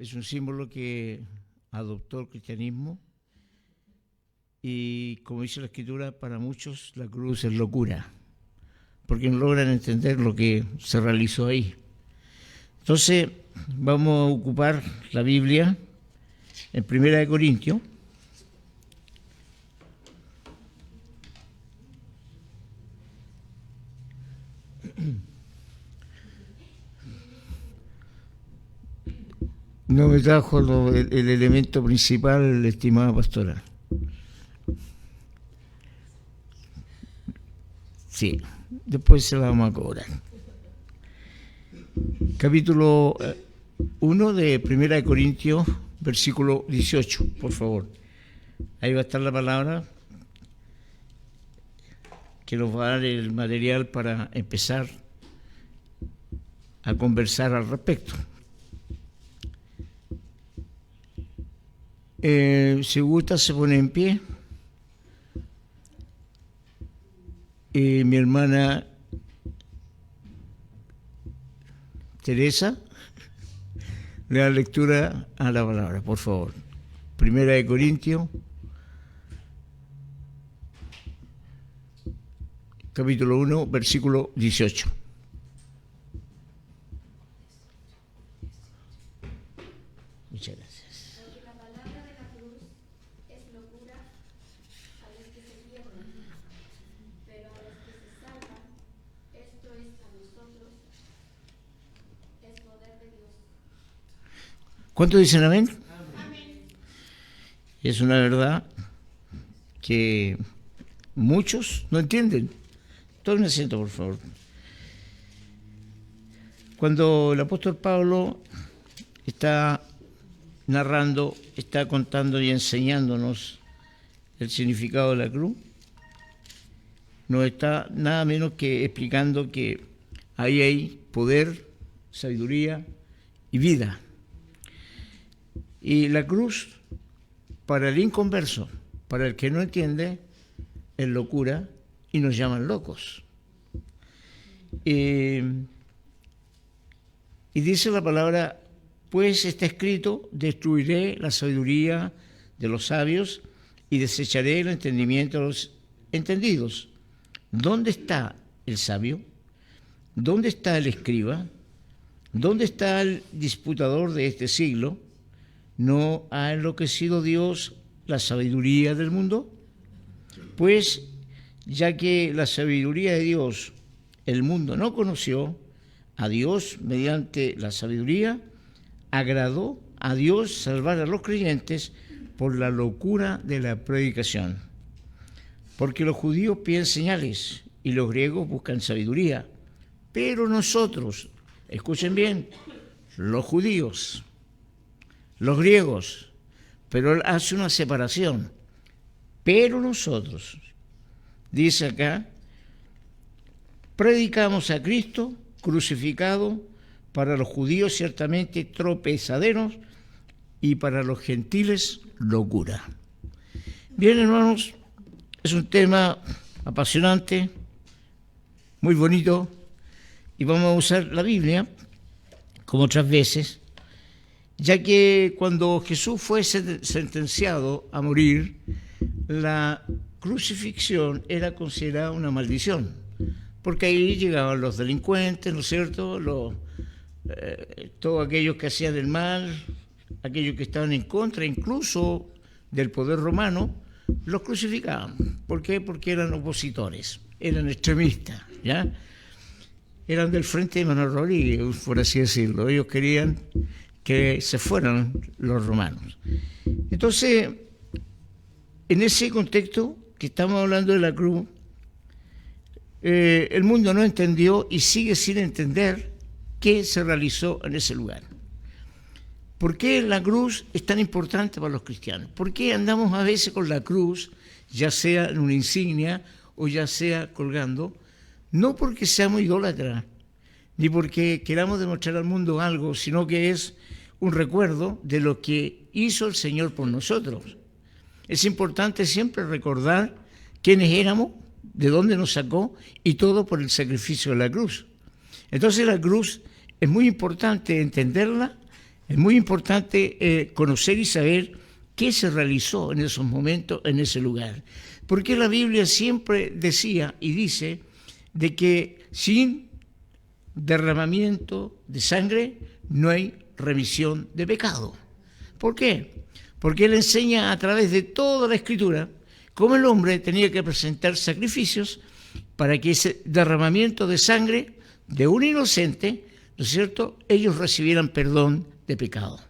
Es un símbolo que adoptó el cristianismo y, como dice la Escritura, para muchos la cruz es locura, porque no logran entender lo que se realizó ahí. Entonces, vamos a ocupar la Biblia en 1 Corintios. No me trajo el elemento principal, estimada pastora. Sí, después se la vamos a cobrar. Capítulo 1 de 1 Corintios, versículo 18, por favor. Ahí va a estar la palabra que nos va a dar el material para empezar a conversar al respecto. Si gusta, se pone en pie. Mi hermana Teresa le da lectura a la palabra, por favor. 1 Corintios, capítulo 1, versículo 18. Muchas gracias. Porque la palabra de la cruz es locura a los que se pierden, pero a los que se salvan, esto es a nosotros, es poder de Dios. ¿Cuántos dicen amén? Amén. Es una verdad que muchos no entienden. Tomen asiento, por favor. Cuando el apóstol Pablo está narrando, está contando y enseñándonos el significado de la cruz, nos está nada menos que explicando que ahí hay poder, sabiduría y vida. Y la cruz, para el inconverso, para el que no entiende, es locura y nos llaman locos. Y dice la palabra: pues está escrito, destruiré la sabiduría de los sabios y desecharé el entendimiento de los entendidos. ¿Dónde está el sabio? ¿Dónde está el escriba? ¿Dónde está el disputador de este siglo? ¿No ha enloquecido Dios la sabiduría del mundo? Pues, ya que la sabiduría de Dios el mundo no conoció, a Dios mediante la sabiduría agradó a Dios salvar a los creyentes por la locura de la predicación. Porque los judíos piden señales y los griegos buscan sabiduría. Pero nosotros, escuchen bien, los judíos, los griegos, pero él hace una separación. Pero nosotros, dice acá, predicamos a Cristo crucificado, para los judíos ciertamente tropezaderos y para los gentiles locura. Bien, hermanos, es un tema apasionante, muy bonito, y vamos a usar la Biblia, como otras veces, ya que cuando Jesús fue sentenciado a morir, la crucifixión era considerada una maldición, porque ahí llegaban los delincuentes, ¿no es cierto?, todos aquellos que hacían el mal, aquellos que estaban en contra incluso del poder romano, los crucificaban. ¿Por qué? Porque eran opositores, eran extremistas, ¿ya? Eran del frente de Manuel Rodríguez, por así decirlo. Ellos querían que se fueran los romanos. Entonces, en ese contexto que estamos hablando de la cruz, el mundo no entendió y sigue sin entender qué se realizó en ese lugar. ¿Por qué la cruz es tan importante para los cristianos? ¿Por qué andamos a veces con la cruz, ya sea en una insignia o ya sea colgando? No porque seamos idólatras, ni porque queramos demostrar al mundo algo, sino que es un recuerdo de lo que hizo el Señor por nosotros. Es importante siempre recordar quiénes éramos, de dónde nos sacó, y todo por el sacrificio de la cruz. Entonces la cruz es muy importante entenderla Es muy importante conocer y saber qué se realizó en esos momentos, en ese lugar. Porque la Biblia siempre decía y dice de que sin derramamiento de sangre no hay remisión de pecado. ¿Por qué? Porque Él enseña a través de toda la Escritura cómo el hombre tenía que presentar sacrificios para que ese derramamiento de sangre de un inocente, ¿no es cierto?, ellos recibieran perdón de pecado.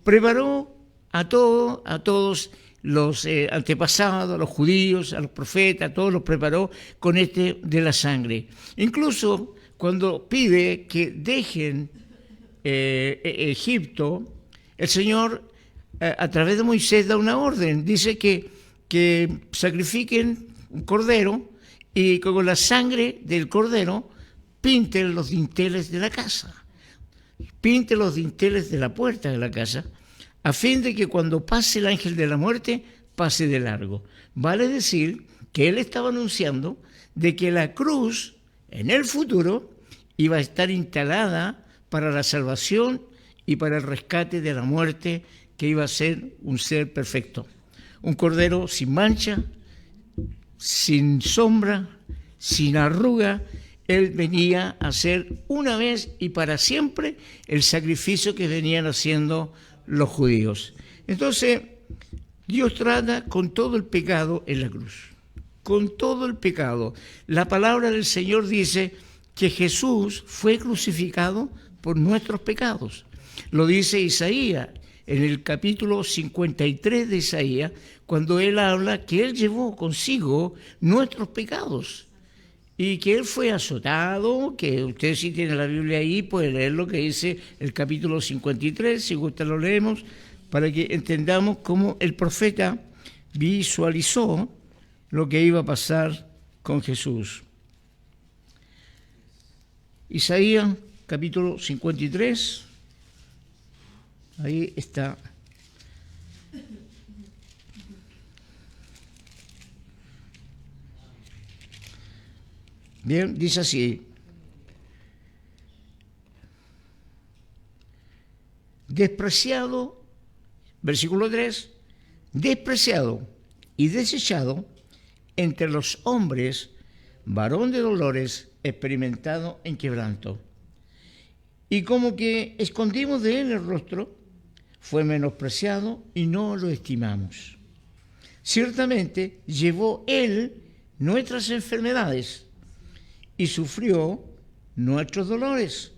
Preparó a todos los antepasados, a los judíos, a los profetas, a todos los preparó con de la sangre. Incluso cuando pide que dejen Egipto, el Señor a través de Moisés da una orden, dice que sacrifiquen un cordero y con la sangre del cordero pinten los dinteles de la casa, pinten los dinteles de la puerta de la casa, a fin de que cuando pase el ángel de la muerte, pase de largo. Vale decir que Él estaba anunciando de que la cruz en el futuro iba a estar instalada para la salvación y para el rescate de la muerte, que iba a ser un ser perfecto. Un cordero sin mancha, sin sombra, sin arruga. Él venía a hacer una vez y para siempre el sacrificio que venían haciendo los judíos. Entonces, Dios trata con todo el pecado en la cruz, con todo el pecado. La palabra del Señor dice que Jesús fue crucificado por nuestros pecados. Lo dice Isaías en el capítulo 53 de Isaías, cuando Él habla que Él llevó consigo nuestros pecados y que Él fue azotado, que usted si tiene la Biblia ahí puede leer lo que dice el capítulo 53, si gusta lo leemos, para que entendamos cómo el profeta visualizó lo que iba a pasar con Jesús. Isaías capítulo 53, ahí está. Bien, dice así: despreciado, versículo 3, despreciado y desechado entre los hombres, varón de dolores, experimentado en quebranto. Y como que escondimos de él el rostro, fue menospreciado y no lo estimamos. Ciertamente llevó él nuestras enfermedades y sufrió nuestros dolores,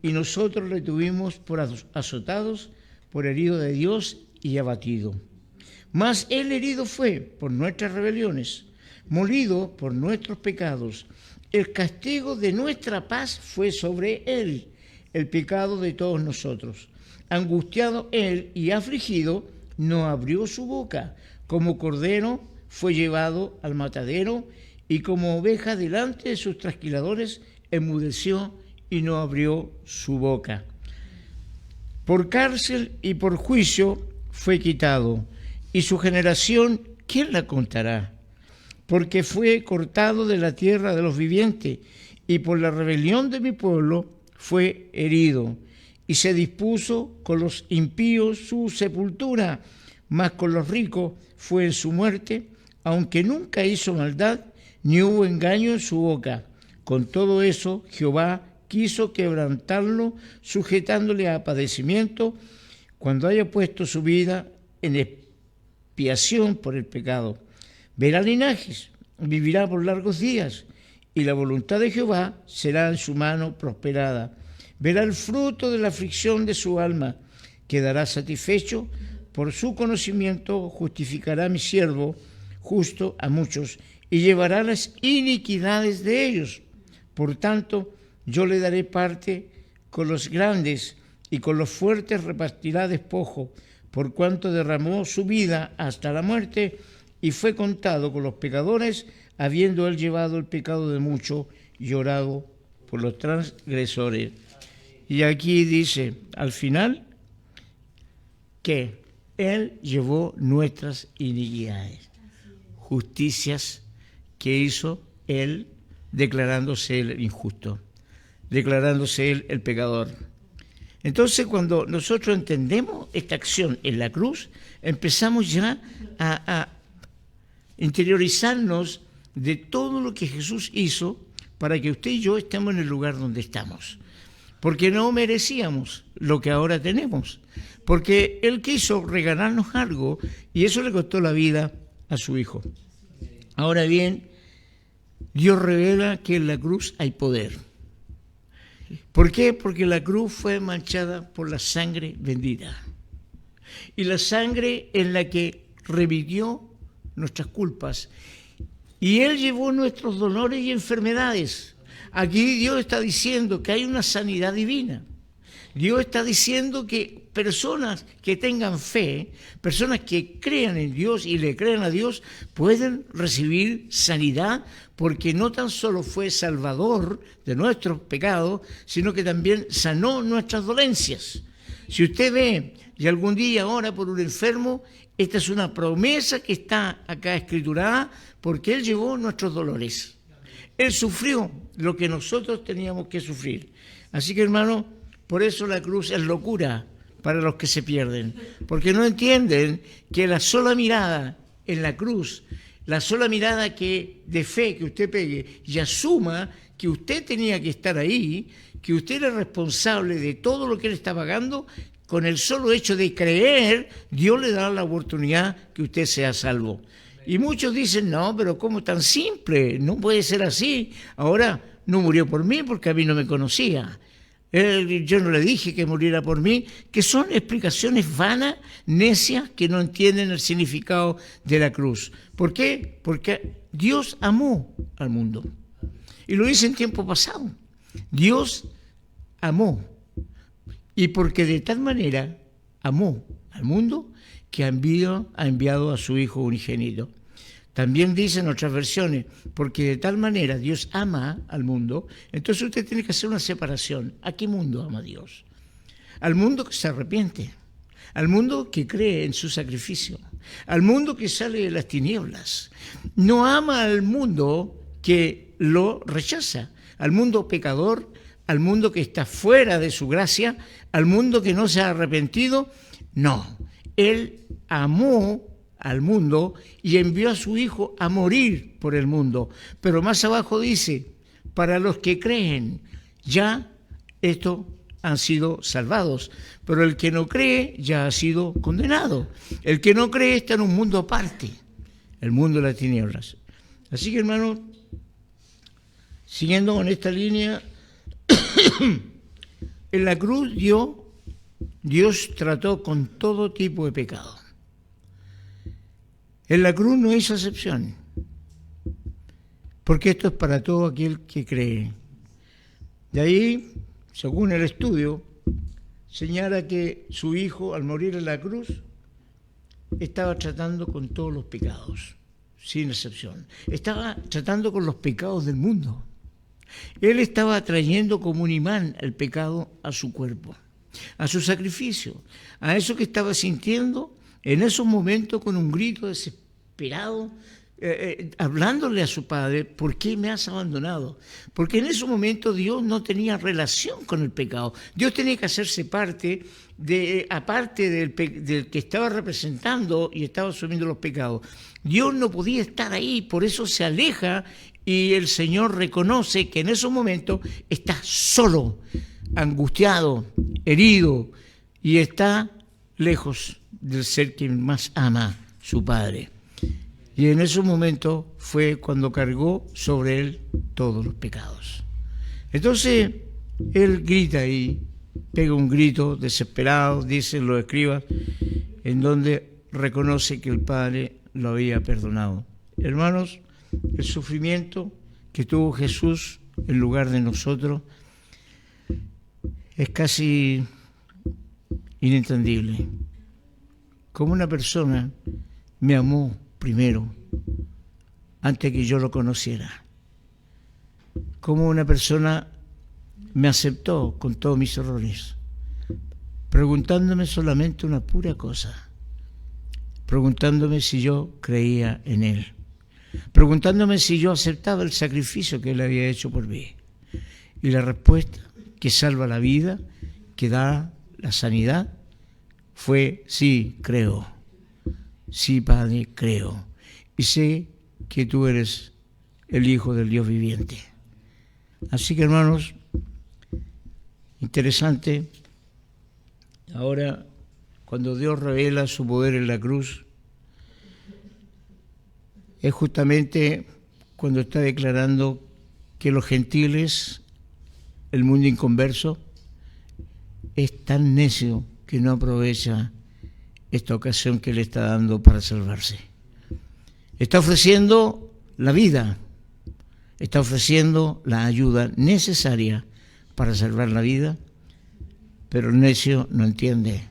y nosotros le tuvimos por azotados, por herido de Dios y abatido. Mas él herido fue por nuestras rebeliones, molido por nuestros pecados. El castigo de nuestra paz fue sobre él, el pecado de todos nosotros. Angustiado él y afligido, no abrió su boca. Como cordero fue llevado al matadero, y como oveja delante de sus trasquiladores, enmudeció y no abrió su boca. Por cárcel y por juicio fue quitado, y su generación, ¿quién la contará? Porque fue cortado de la tierra de los vivientes, y por la rebelión de mi pueblo fue herido. Y se dispuso con los impíos su sepultura, mas con los ricos fue en su muerte, aunque nunca hizo maldad, ni hubo engaño en su boca. Con todo eso, Jehová quiso quebrantarlo, sujetándole a padecimiento, cuando haya puesto su vida en expiación por el pecado. Verá linajes, vivirá por largos días, y la voluntad de Jehová será en su mano prosperada. Verá el fruto de la aflicción de su alma, quedará satisfecho. Por su conocimiento justificará a mi siervo justo a muchos, y llevará las iniquidades de ellos. Por tanto, yo le daré parte con los grandes, y con los fuertes repartirá despojo, por cuanto derramó su vida hasta la muerte, y fue contado con los pecadores, habiendo él llevado el pecado de muchos y orado por los transgresores. Y aquí dice, al final, que él llevó nuestras iniquidades, justicias que hizo él, declarándose él injusto, declarándose él el pecador. Entonces, cuando nosotros entendemos esta acción en la cruz, empezamos ya a interiorizarnos de todo lo que Jesús hizo para que usted y yo estemos en el lugar donde estamos. Porque no merecíamos lo que ahora tenemos. Porque Él quiso regalarnos algo y eso le costó la vida a su Hijo. Ahora bien, Dios revela que en la cruz hay poder. ¿Por qué? Porque la cruz fue manchada por la sangre bendita. Y la sangre en la que remitió nuestras culpas. Y Él llevó nuestros dolores y enfermedades. Aquí Dios está diciendo que hay una sanidad divina. Dios está diciendo que personas que tengan fe, personas que crean en Dios y le crean a Dios, pueden recibir sanidad, porque no tan solo fue salvador de nuestros pecados, sino que también sanó nuestras dolencias. Si usted ve y algún día ora por un enfermo, esta es una promesa que está acá escriturada, porque Él llevó nuestros dolores. Él sufrió lo que nosotros teníamos que sufrir. Así que, hermano, por eso la cruz es locura para los que se pierden, porque no entienden que la sola mirada en la cruz, la sola mirada de fe que usted pegue y asuma que usted tenía que estar ahí, que usted era responsable de todo lo que Él está pagando, con el solo hecho de creer, Dios le da la oportunidad que usted sea salvo. Y muchos dicen, no, pero ¿cómo tan simple? No puede ser así. Ahora no murió por mí porque a mí no me conocía. Yo no le dije que muriera por mí, que son explicaciones vanas, necias, que no entienden el significado de la cruz. ¿Por qué? Porque Dios amó al mundo. Y lo hice en tiempo pasado. Dios amó. Y porque de tal manera amó al mundo que ha enviado a su Hijo unigénito. También dicen otras versiones, porque de tal manera Dios ama al mundo, entonces usted tiene que hacer una separación. ¿A qué mundo ama Dios? Al mundo que se arrepiente, al mundo que cree en su sacrificio, al mundo que sale de las tinieblas. No ama al mundo que lo rechaza, al mundo pecador, al mundo que está fuera de su gracia, al mundo que no se ha arrepentido. No, Él amó al mundo y envió a su Hijo a morir por el mundo. Pero más abajo dice, para los que creen, ya estos han sido salvados, pero el que no cree ya ha sido condenado. El que no cree está en un mundo aparte, el mundo de las tinieblas. Así que, hermano, siguiendo con esta línea, en la cruz Dios trató con todo tipo de pecado. En la cruz no hizo excepción, porque esto es para todo aquel que cree. De ahí, según el estudio, señala que su Hijo, al morir en la cruz, estaba tratando con todos los pecados, sin excepción. Estaba tratando con los pecados del mundo. Él estaba trayendo como un imán el pecado a su cuerpo, a su sacrificio, a eso que estaba sintiendo en esos momentos, con un grito desesperado, hablándole a su padre, ¿por qué me has abandonado? Porque en esos momentos Dios no tenía relación con el pecado. Dios tenía que hacerse parte, aparte del que estaba representando y estaba asumiendo los pecados. Dios no podía estar ahí, por eso se aleja, y el Señor reconoce que en esos momentos está solo, angustiado, herido, y está lejos del ser quien más ama, su Padre. Y en ese momento fue cuando cargó sobre él todos los pecados. Entonces, él grita ahí, pega un grito desesperado, dicen los escribas, en donde reconoce que el Padre lo había perdonado. Hermanos, el sufrimiento que tuvo Jesús en lugar de nosotros es casi inentendible. Como una persona me amó primero, antes que yo lo conociera. Como una persona me aceptó con todos mis errores, preguntándome solamente una pura cosa, preguntándome si yo creía en Él, preguntándome si yo aceptaba el sacrificio que Él había hecho por mí. Y la respuesta, que salva la vida, que da la sanidad fue: sí, creo. Sí, Padre, creo. Y sé que tú eres el Hijo del Dios viviente. Así que, hermanos, interesante. Ahora, cuando Dios revela su poder en la cruz, es justamente cuando está declarando que los gentiles, el mundo inconverso, es tan necio que no aprovecha esta ocasión que le está dando para salvarse. Está ofreciendo la vida, está ofreciendo la ayuda necesaria para salvar la vida, pero el necio no entiende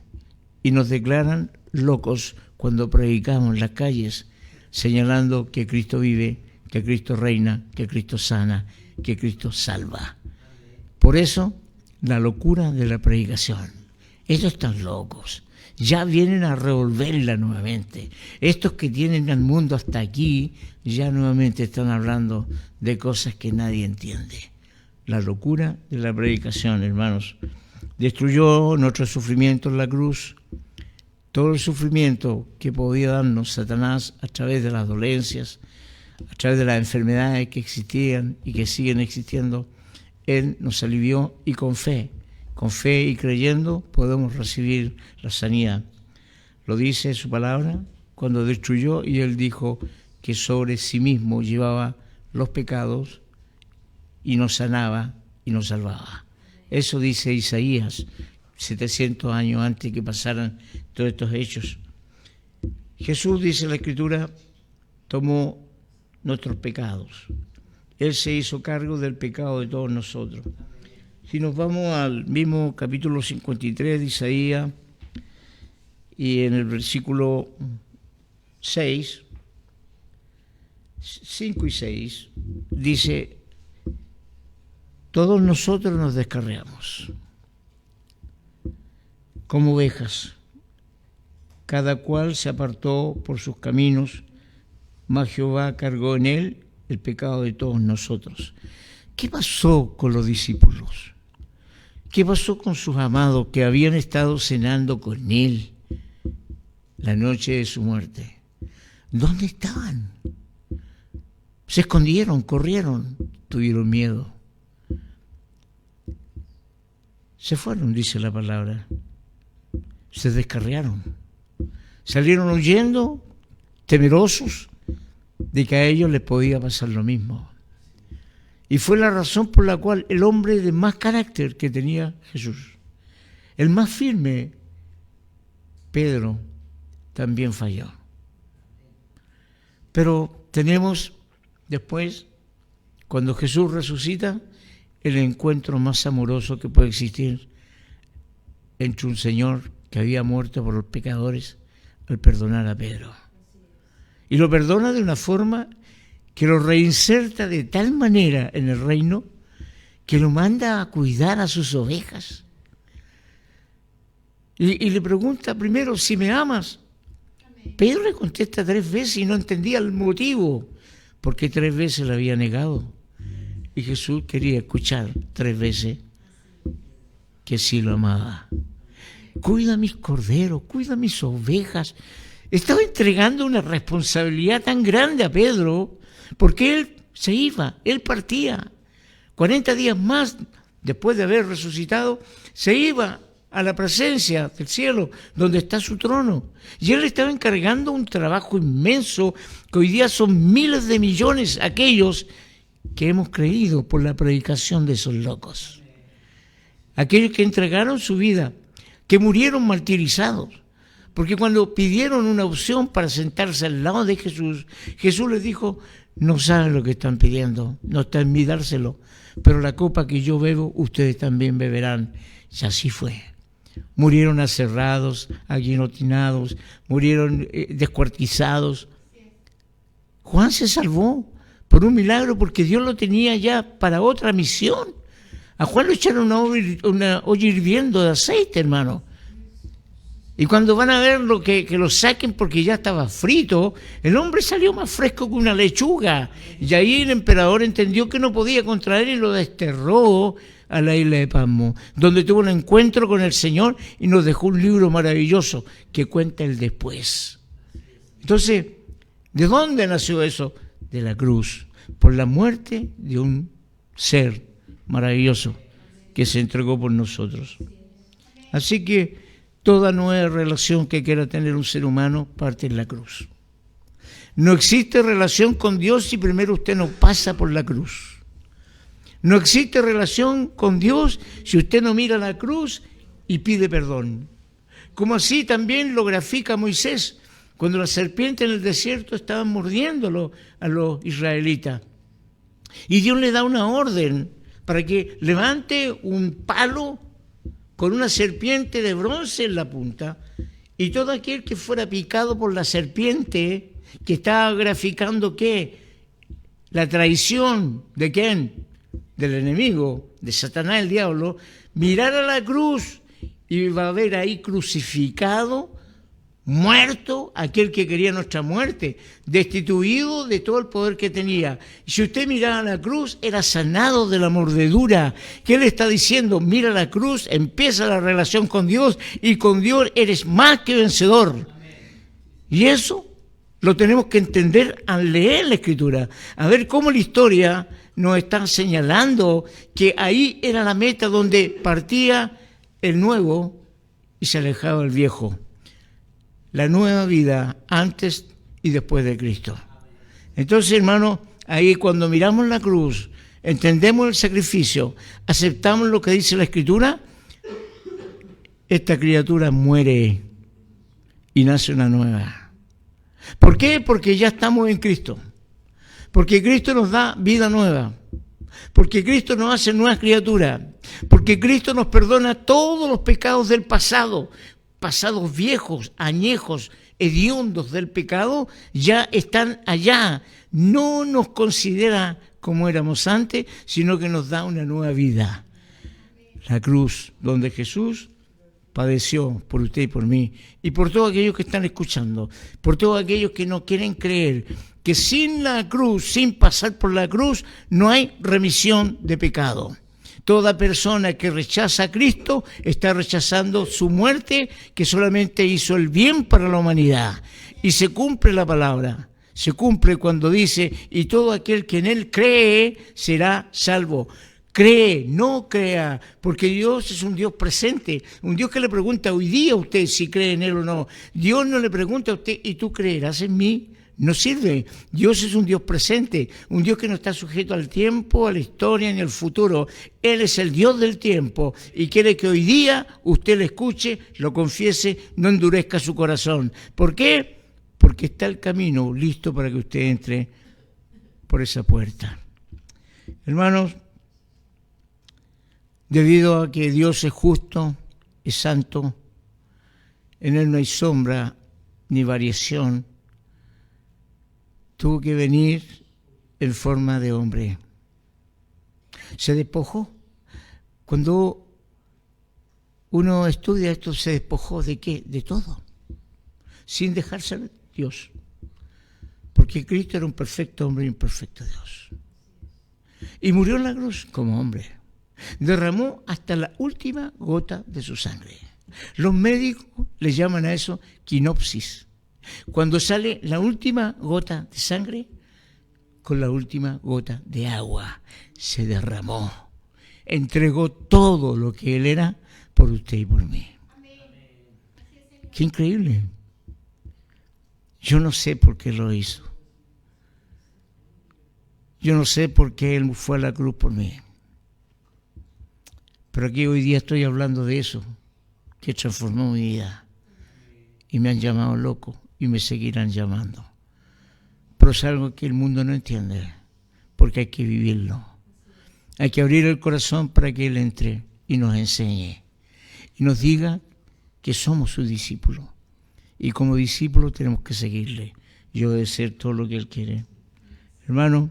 y nos declaran locos cuando predicamos en las calles, señalando que Cristo vive, que Cristo reina, que Cristo sana, que Cristo salva. Por eso, la locura de la predicación. Ellos están locos, ya vienen a revolverla nuevamente. Estos que tienen al mundo hasta aquí, ya nuevamente están hablando de cosas que nadie entiende. La locura de la predicación, hermanos, destruyó nuestro sufrimiento en la cruz. Todo el sufrimiento que podía darnos Satanás a través de las dolencias, a través de las enfermedades que existían y que siguen existiendo, Él nos alivió, y con fe y creyendo podemos recibir la sanidad. Lo dice su palabra cuando destruyó, y Él dijo que sobre sí mismo llevaba los pecados y nos sanaba y nos salvaba. Eso dice Isaías, 700 años antes que pasaran todos estos hechos. Jesús, dice la Escritura, tomó nuestros pecados. Él se hizo cargo del pecado de todos nosotros. Si nos vamos al mismo capítulo 53 de Isaías, y en el versículo 6, 5 y 6, dice: todos nosotros nos descarriamos como ovejas, cada cual se apartó por sus caminos, mas Jehová cargó en él el pecado de todos nosotros. ¿Qué pasó con los discípulos? ¿Qué pasó con sus amados que habían estado cenando con él la noche de su muerte? ¿Dónde estaban? Se escondieron, corrieron, tuvieron miedo. Se fueron, dice la palabra. Se descarriaron. Salieron huyendo, temerosos de que a ellos les podía pasar lo mismo. Y fue la razón por la cual el hombre de más carácter que tenía Jesús, el más firme, Pedro, también falló. Pero tenemos después, cuando Jesús resucita, el encuentro más amoroso que puede existir entre un Señor que había muerto por los pecadores al perdonar a Pedro. Y lo perdona de una forma que lo reinserta de tal manera en el reino que lo manda a cuidar a sus ovejas. Y le pregunta primero: si me amas. Pedro le contesta 3 veces y no entendía el motivo, porque 3 veces le había negado. Y Jesús quería escuchar 3 veces que sí lo amaba. Cuida mis corderos, cuida mis ovejas. Estaba entregando una responsabilidad tan grande a Pedro, porque él se iba, él partía. 40 días más después de haber resucitado, se iba a la presencia del cielo, donde está su trono. Y él estaba encargando un trabajo inmenso, que hoy día son miles de millones aquellos que hemos creído por la predicación de esos locos. Aquellos que entregaron su vida, que murieron martirizados. Porque cuando pidieron una opción para sentarse al lado de Jesús, Jesús les dijo: no saben lo que están pidiendo, no está en mí dárselo, pero la copa que yo bebo, ustedes también beberán. Y así fue. Murieron aserrados, aguilotinados, murieron descuartizados. Juan se salvó por un milagro, porque Dios lo tenía ya para otra misión. A Juan lo echaron una olla hirviendo de aceite, hermano. Y cuando van a ver que lo saquen porque ya estaba frito, el hombre salió más fresco que una lechuga. Y ahí el emperador entendió que no podía contra él y lo desterró a la isla de Pasmo, donde tuvo un encuentro con el Señor y nos dejó un libro maravilloso que cuenta el después. Entonces, ¿de dónde nació eso? De la cruz, por la muerte de un ser maravilloso que se entregó por nosotros. Así que toda nueva relación que quiera tener un ser humano parte en la cruz. No existe relación con Dios si primero usted no pasa por la cruz. No existe relación con Dios si usted no mira la cruz y pide perdón. Como así también lo grafica Moisés, cuando la serpiente en el desierto estaba mordiéndolo a los israelitas. Y Dios le da una orden para que levante un palo con una serpiente de bronce en la punta, y todo aquel que fuera picado por la serpiente, que estaba graficando ¿qué? La traición ¿de quién? Del enemigo, de Satanás, el diablo, mirara la cruz y va a ver ahí crucificado, muerto, aquel que quería nuestra muerte, destituido de todo el poder que tenía. Y si usted miraba la cruz, era sanado de la mordedura. ¿Qué le está diciendo? Mira la cruz, empieza la relación con Dios, y con Dios eres más que vencedor. Y eso lo tenemos que entender al leer la Escritura, a ver cómo la historia nos está señalando que ahí era la meta donde partía el nuevo y se alejaba el viejo. La nueva vida antes y después de Cristo. Entonces, hermano, ahí cuando miramos la cruz, entendemos el sacrificio, aceptamos lo que dice la Escritura, esta criatura muere y nace una nueva. ¿Por qué? Porque ya estamos en Cristo. Porque Cristo nos da vida nueva. Porque Cristo nos hace nuevas criaturas. Porque Cristo nos perdona todos los pecados del pasado. Pasados viejos, añejos, hediondos del pecado, ya están allá. No nos considera como éramos antes, sino que nos da una nueva vida. La cruz, donde Jesús padeció por usted y por mí, y por todos aquellos que están escuchando, por todos aquellos que no quieren creer que sin la cruz, sin pasar por la cruz, no hay remisión de pecado. Toda persona que rechaza a Cristo está rechazando su muerte, que solamente hizo el bien para la humanidad. Y se cumple la palabra, se cumple cuando dice, y todo aquel que en Él cree será salvo. Cree, no crea, porque Dios es un Dios presente, un Dios que le pregunta hoy día a usted si cree en Él o no. Dios no le pregunta a usted, ¿y tú creerás en mí? No sirve. Dios es un Dios presente, un Dios que no está sujeto al tiempo, a la historia ni al futuro. Él es el Dios del tiempo y quiere que hoy día usted le escuche, lo confiese, no endurezca su corazón. ¿Por qué? Porque está el camino listo para que usted entre por esa puerta. Hermanos, debido a que Dios es justo, es santo, en Él no hay sombra ni variación, tuvo que venir en forma de hombre. Se despojó. Cuando uno estudia esto, se despojó ¿de qué? De todo. Sin dejarse ser Dios. Porque Cristo era un perfecto hombre y un perfecto Dios. Y murió en la cruz como hombre. Derramó hasta la última gota de su sangre. Los médicos le llaman a eso quinopsis. Cuando sale la última gota de sangre, con la última gota de agua, se derramó. Entregó todo lo que Él era por usted y por mí. Qué increíble. Yo no sé por qué lo hizo. Yo no sé por qué Él fue a la cruz por mí. Pero aquí hoy día estoy hablando de eso, que transformó mi vida. Y me han llamado loco y me seguirán llamando. Pero es algo que el mundo no entiende, porque hay que vivirlo. Hay que abrir el corazón para que Él entre y nos enseñe. Y nos diga que somos sus discípulos. Y como discípulos tenemos que seguirle y obedecer todo lo que Él quiere. Hermano,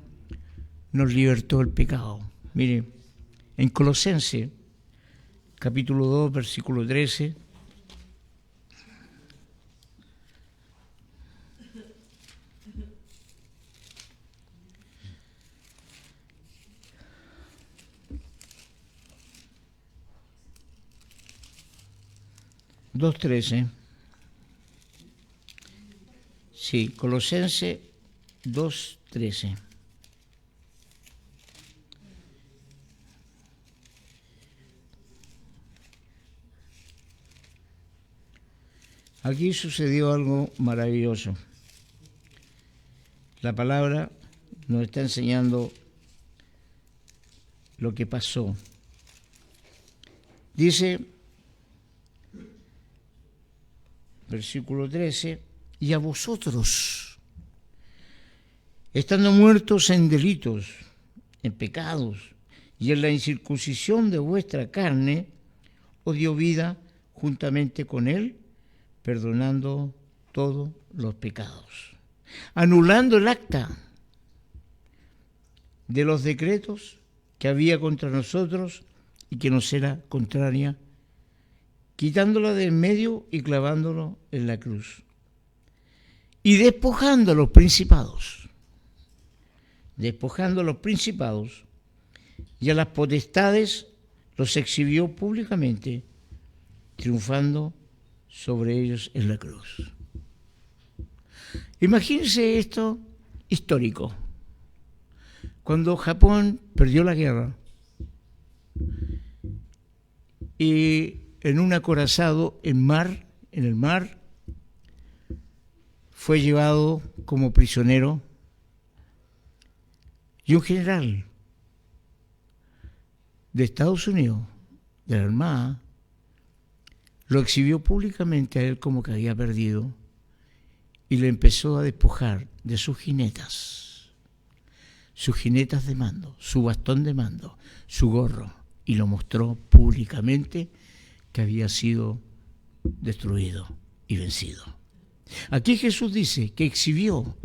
nos libertó el pecado. Mire, en Colosenses, capítulo 2, versículo 13, 2:13. Sí, Colosenses 2:13. Aquí sucedió algo maravilloso. La palabra nos está enseñando lo que pasó. Dice, versículo 13, y a vosotros, estando muertos en delitos, en pecados, y en la incircuncisión de vuestra carne, os dio vida juntamente con él, perdonando todos los pecados, anulando el acta de los decretos que había contra nosotros y que nos era contraria, quitándola de en medio y clavándolo en la cruz, y despojando a los principados, y a las potestades los exhibió públicamente, triunfando sobre ellos en la cruz. Imagínense esto histórico. Cuando Japón perdió la guerra y en un acorazado en el mar, fue llevado como prisionero y un general de Estados Unidos, de la Armada, lo exhibió públicamente a él como que había perdido y le empezó a despojar de sus jinetas de mando, su bastón de mando, su gorro, y lo mostró públicamente que había sido destruido y vencido. Aquí Jesús dice que exhibió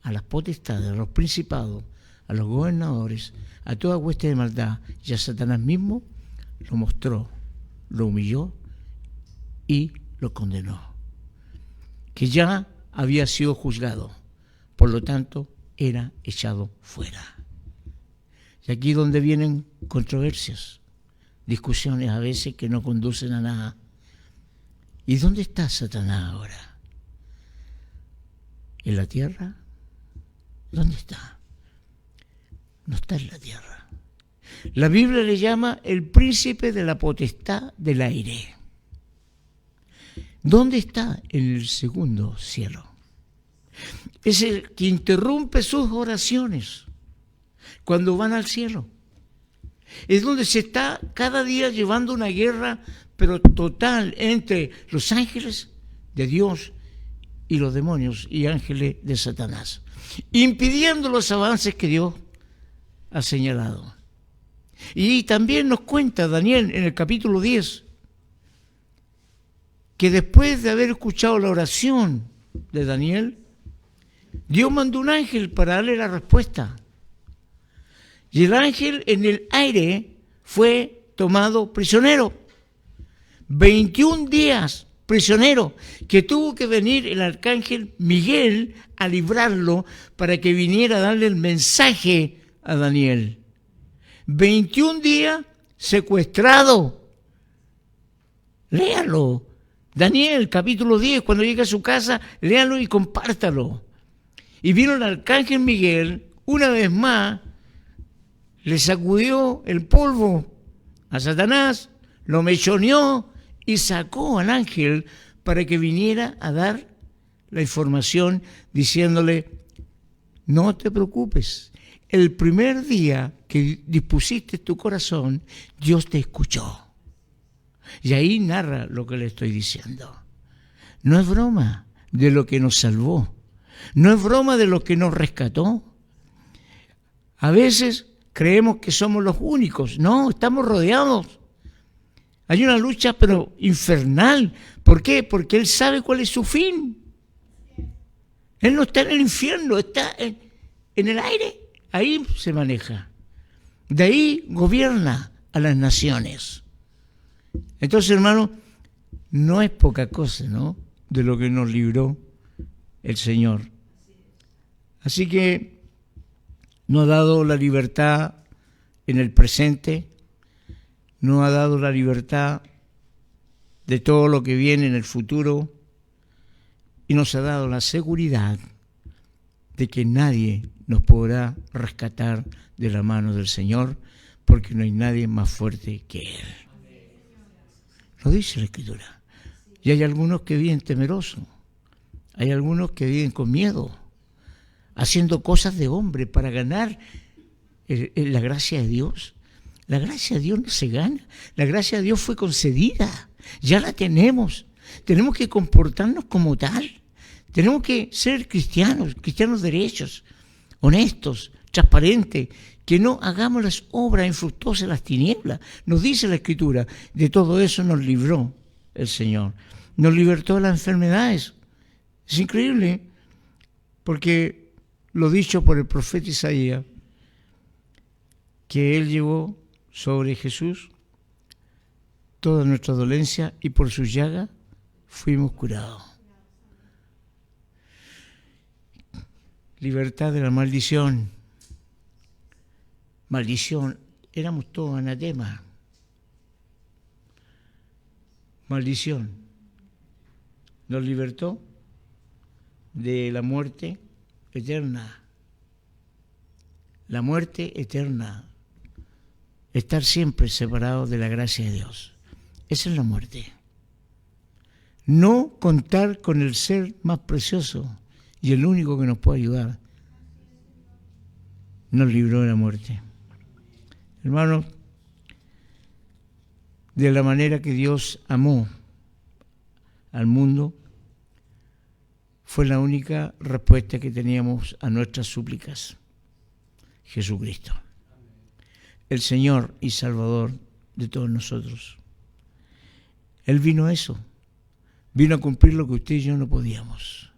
a las potestades, a los principados, a los gobernadores, a toda hueste de maldad, y a Satanás mismo lo mostró, lo humilló y lo condenó, que ya había sido juzgado, por lo tanto era echado fuera. Y aquí donde vienen controversias, discusiones a veces que no conducen a nada. ¿Y dónde está Satanás ahora? ¿En la tierra? ¿Dónde está? No está en la tierra. La Biblia le llama el príncipe de la potestad del aire. ¿Dónde está? En el segundo cielo. Es el que interrumpe sus oraciones cuando van al cielo. Es donde se está cada día llevando una guerra, pero total, entre los ángeles de Dios y los demonios y ángeles de Satanás, impidiendo los avances que Dios ha señalado. Y también nos cuenta Daniel en el capítulo 10, que después de haber escuchado la oración de Daniel, Dios mandó un ángel para darle la respuesta. Y el ángel en el aire fue tomado prisionero. 21 días prisionero, que tuvo que venir el arcángel Miguel a librarlo para que viniera a darle el mensaje a Daniel. 21 días secuestrado. Léalo. Daniel, capítulo 10, cuando llegue a su casa, léalo y compártalo. Y vino el arcángel Miguel, una vez más, le sacudió el polvo a Satanás, lo mechoneó y sacó al ángel para que viniera a dar la información diciéndole, no te preocupes, el primer día que dispusiste tu corazón, Dios te escuchó. Y ahí narra lo que le estoy diciendo. No es broma de lo que nos salvó, no es broma de lo que nos rescató. A veces creemos que somos los únicos. No, estamos rodeados. Hay una lucha, pero infernal. ¿Por qué? Porque Él sabe cuál es su fin. Él no está en el infierno, está en el aire. Ahí se maneja. De ahí gobierna a las naciones. Entonces, hermano, no es poca cosa, ¿no?, de lo que nos libró el Señor. Así que nos ha dado la libertad en el presente, nos ha dado la libertad de todo lo que viene en el futuro y nos ha dado la seguridad de que nadie nos podrá rescatar de la mano del Señor, porque no hay nadie más fuerte que Él. Lo dice la Escritura. Y hay algunos que viven temerosos, hay algunos que viven con miedo, haciendo cosas de hombre para ganar la gracia de Dios. La gracia de Dios no se gana, la gracia de Dios fue concedida, ya la tenemos. Tenemos que comportarnos como tal, tenemos que ser cristianos derechos, honestos, transparentes, que no hagamos las obras infructuosas de las tinieblas. Nos dice la Escritura, de todo eso nos libró el Señor, nos libertó de las enfermedades. Es increíble, porque lo dicho por el profeta Isaías, que Él llevó sobre Jesús toda nuestra dolencia y por su llaga fuimos curados. Libertad de la maldición. Maldición, éramos todos anatema. Maldición. Nos libertó de la muerte eterna. La muerte eterna. Estar siempre separados de la gracia de Dios. Esa es la muerte. No contar con el ser más precioso y el único que nos puede ayudar. Nos libró de la muerte. Hermanos, de la manera que Dios amó al mundo, fue la única respuesta que teníamos a nuestras súplicas. Jesucristo, el Señor y Salvador de todos nosotros. Él vino a eso, vino a cumplir lo que usted y yo no podíamos.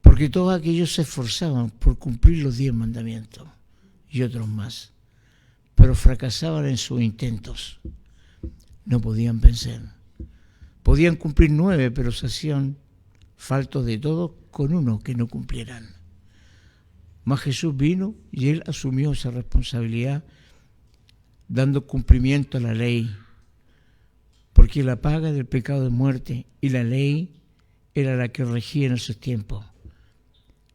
Porque todos aquellos se esforzaban por cumplir los 10 mandamientos y otros más, pero fracasaban en sus intentos. No podían vencer. Podían cumplir 9, pero se hacían faltos de todo con uno que no cumplieran. Mas Jesús vino y Él asumió esa responsabilidad, dando cumplimiento a la ley, porque la paga del pecado es muerte y la ley era la que regía en esos tiempos.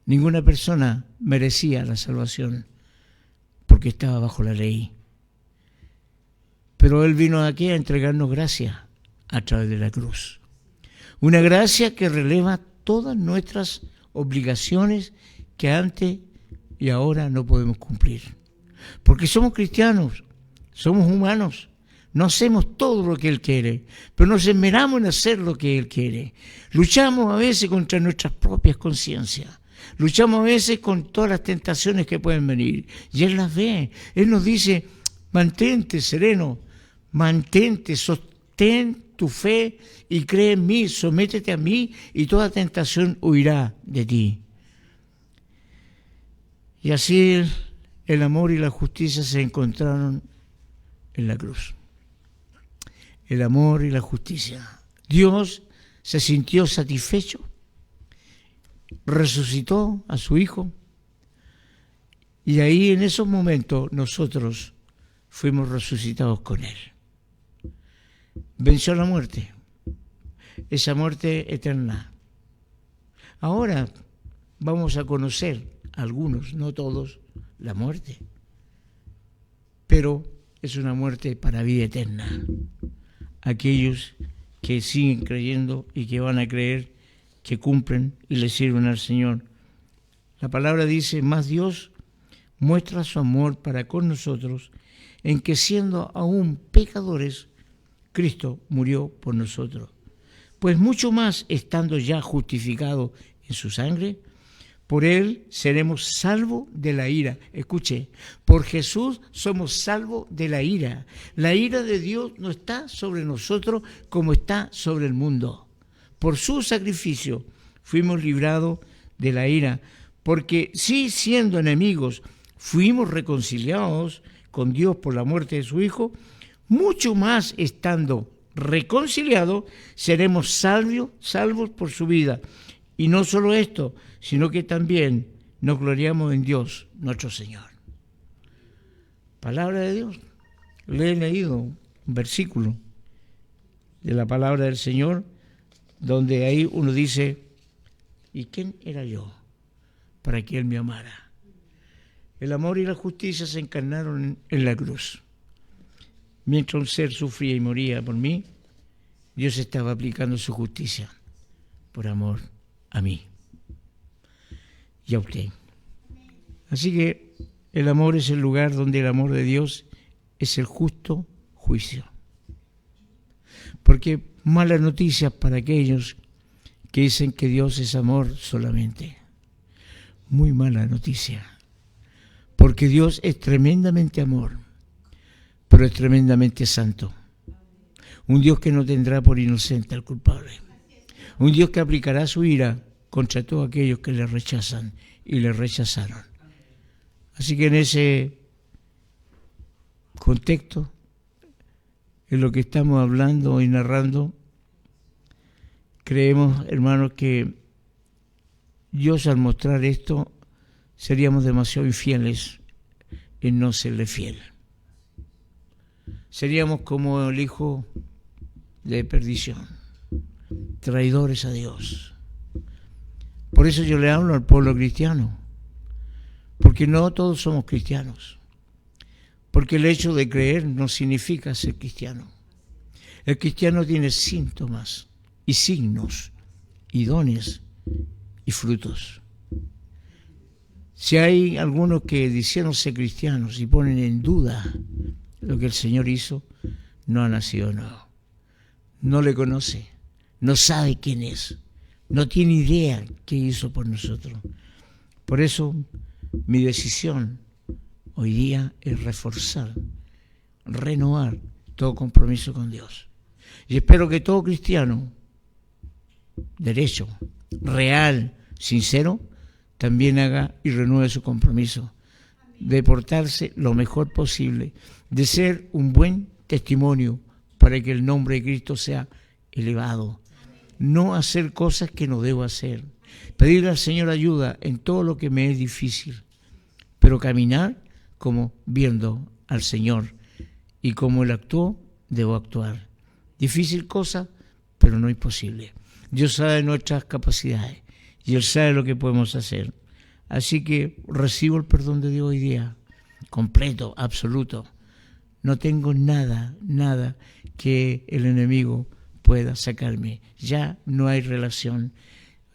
Ninguna persona merecía la salvación porque estaba bajo la ley. Pero Él vino aquí a entregarnos gracia a través de la cruz. Una gracia que releva todas nuestras obligaciones que antes y ahora no podemos cumplir. Porque somos cristianos, somos humanos, no hacemos todo lo que Él quiere, pero nos esmeramos en hacer lo que Él quiere. Luchamos a veces contra nuestras propias conciencias. Luchamos a veces con todas las tentaciones que pueden venir. Y Él las ve. Él nos dice, mantente sereno, mantente, sostén tu fe y cree en mí, sométete a mí y toda tentación huirá de ti. Y así el amor y la justicia se encontraron en la cruz. El amor y la justicia. Dios se sintió satisfecho, resucitó a su Hijo y ahí en esos momentos nosotros fuimos resucitados con Él. Venció la muerte, esa muerte eterna. Ahora vamos a conocer, algunos, no todos, la muerte, pero es una muerte para vida eterna. Aquellos que siguen creyendo y que van a creer, que cumplen y le sirven al Señor. La palabra dice, más Dios muestra su amor para con nosotros en que siendo aún pecadores, Cristo murió por nosotros. Pues mucho más estando ya justificados en su sangre, por Él seremos salvos de la ira. Escuche, por Jesús somos salvos de la ira. La ira de Dios no está sobre nosotros como está sobre el mundo. Por su sacrificio fuimos librados de la ira, porque si siendo enemigos fuimos reconciliados con Dios por la muerte de su Hijo, mucho más estando reconciliados seremos salvos por su vida. Y no solo esto, sino que también nos gloriamos en Dios, nuestro Señor. Palabra de Dios. Le he leído un versículo. de la palabra del Señor, donde ahí uno dice, ¿y quién era yo para que Él me amara? El amor y la justicia se encarnaron en la cruz. Mientras un ser sufría y moría por mí, Dios estaba aplicando su justicia por amor a mí y a usted. Así que el amor es el lugar donde el amor de Dios es el justo juicio. Porque malas noticias para aquellos que dicen que Dios es amor solamente. Muy mala noticia. Porque Dios es tremendamente amor, pero es tremendamente santo. Un Dios que no tendrá por inocente al culpable. Un Dios que aplicará su ira contra todos aquellos que le rechazan y le rechazaron. Así que en ese contexto, en lo que estamos hablando y narrando, creemos, hermanos, que Dios al mostrar esto, seríamos demasiado infieles en no serle fiel. Seríamos como el hijo de perdición, traidores a Dios. Por eso yo le hablo al pueblo cristiano, porque no todos somos cristianos, porque el hecho de creer no significa ser cristiano. El cristiano tiene síntomas y signos y dones y frutos. Si hay algunos que dicieron ser cristianos y ponen en duda lo que el Señor hizo, no ha nacido nuevo. No le conoce, no sabe quién es, no tiene idea qué hizo por nosotros. Por eso mi decisión hoy día es reforzar, renovar todo compromiso con Dios. Y espero que todo cristiano, derecho, real, sincero, también haga y renueve su compromiso de portarse lo mejor posible, de ser un buen testimonio para que el nombre de Cristo sea elevado. No hacer cosas que no debo hacer. Pedirle al Señor ayuda en todo lo que me es difícil, pero caminar como viendo al Señor y como Él actuó, debo actuar. Difícil cosa, pero no imposible. Dios sabe nuestras capacidades y Él sabe lo que podemos hacer. Así que recibo el perdón de Dios hoy día, completo, absoluto. No tengo nada que el enemigo pueda sacarme. Ya no hay relación.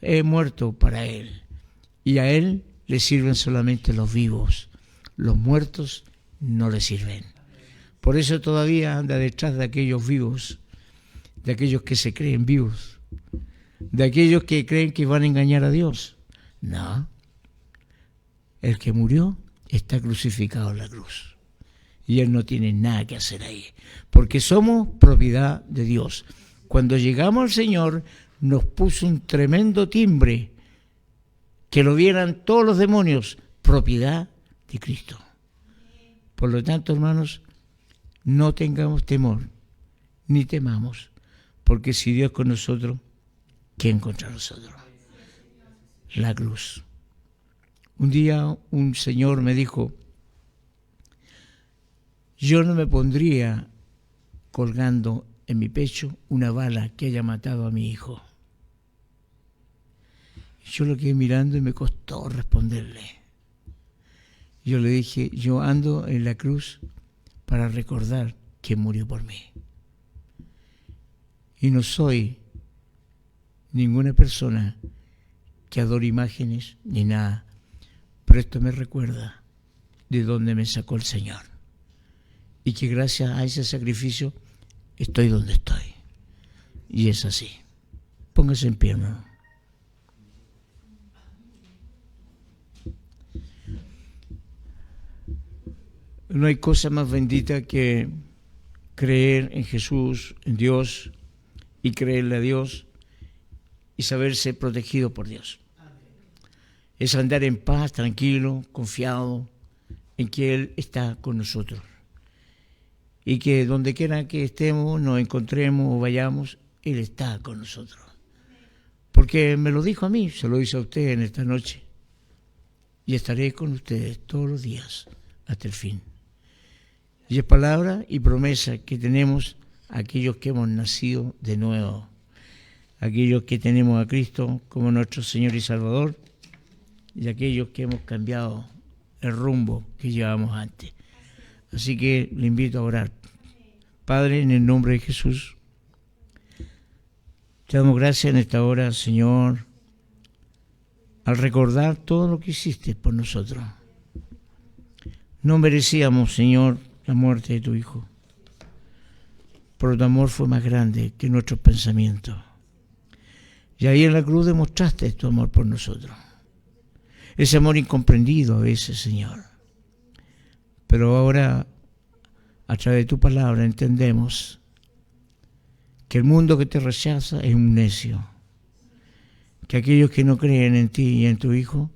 He muerto para Él. Y a Él le sirven solamente los vivos. Los muertos no le sirven. Por eso todavía anda detrás de aquellos vivos, de aquellos que se creen vivos, de aquellos que creen que van a engañar a Dios. No. El que murió está crucificado en la cruz. Y Él no tiene nada que hacer ahí. Porque somos propiedad de Dios. Cuando llegamos al Señor, nos puso un tremendo timbre. Que lo vieran todos los demonios. Propiedad de Cristo. Por lo tanto, hermanos, no tengamos temor. Ni temamos. Porque si Dios es con nosotros, ¿quién contra nosotros? La cruz. Un día un señor me dijo, yo no me pondría colgando en mi pecho una bala que haya matado a mi hijo. Yo lo quedé mirando y me costó responderle. Yo le dije, yo ando en la cruz para recordar que murió por mí. Y no soy ninguna persona que adore imágenes ni nada. Pero esto me recuerda de dónde me sacó el Señor. Y que gracias a ese sacrificio estoy donde estoy. Y es así. Póngase en pie, hermano. No hay cosa más bendita que creer en Jesús, en Dios, y creerle a Dios y saberse protegido por Dios. Es andar en paz, tranquilo, confiado en que Él está con nosotros. Y que donde quiera que estemos, nos encontremos o vayamos, Él está con nosotros. Porque me lo dijo a mí, se lo dice a usted en esta noche. Y estaré con ustedes todos los días hasta el fin. Y es palabra y promesa que tenemos aquellos que hemos nacido de nuevo, aquellos que tenemos a Cristo como nuestro Señor y Salvador, y aquellos que hemos cambiado el rumbo que llevábamos antes. Así que le invito a orar. Padre, en el nombre de Jesús, te damos gracias en esta hora, Señor, al recordar todo lo que hiciste por nosotros. No merecíamos, Señor, la muerte de tu Hijo, pero tu amor fue más grande que nuestros pensamientos. Y ahí en la cruz demostraste tu amor por nosotros. Ese amor incomprendido a veces, Señor. Pero ahora, a través de tu palabra, entendemos que el mundo que te rechaza es un necio. Que aquellos que no creen en ti y en tu Hijo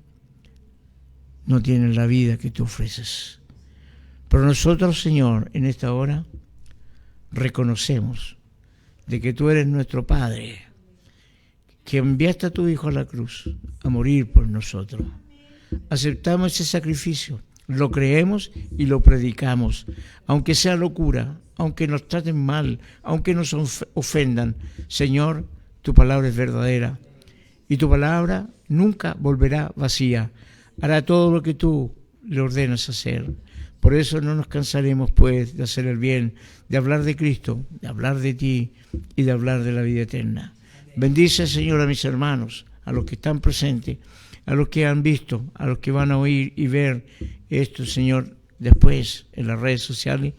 no tienen la vida que tú ofreces. Pero nosotros, Señor, en esta hora, reconocemos de que tú eres nuestro Padre, que enviaste a tu Hijo a la cruz a morir por nosotros. Aceptamos ese sacrificio, lo creemos y lo predicamos, aunque sea locura, aunque nos traten mal, aunque nos ofendan. Señor, tu palabra es verdadera y tu palabra nunca volverá vacía. Hará todo lo que tú le ordenas hacer. Por eso no nos cansaremos, pues, de hacer el bien, de hablar de Cristo, de hablar de ti y de hablar de la vida eterna. Bendice, Señor, a mis hermanos, a los que están presentes, a los que han visto, a los que van a oír y ver esto, Señor, después en las redes sociales,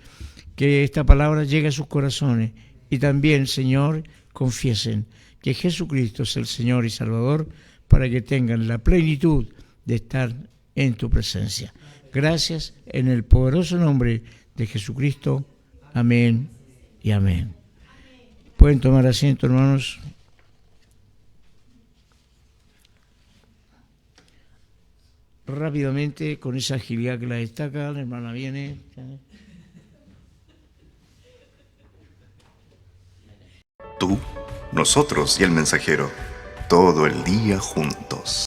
que esta palabra llegue a sus corazones y también, Señor, confiesen que Jesucristo es el Señor y Salvador para que tengan la plenitud de estar en tu presencia. Gracias en el poderoso nombre de Jesucristo. Amén y amén. Pueden tomar asiento, hermanos. Rápidamente, con esa agilidad que la destaca, la hermana viene. Tú, nosotros y el mensajero, todo el día juntos.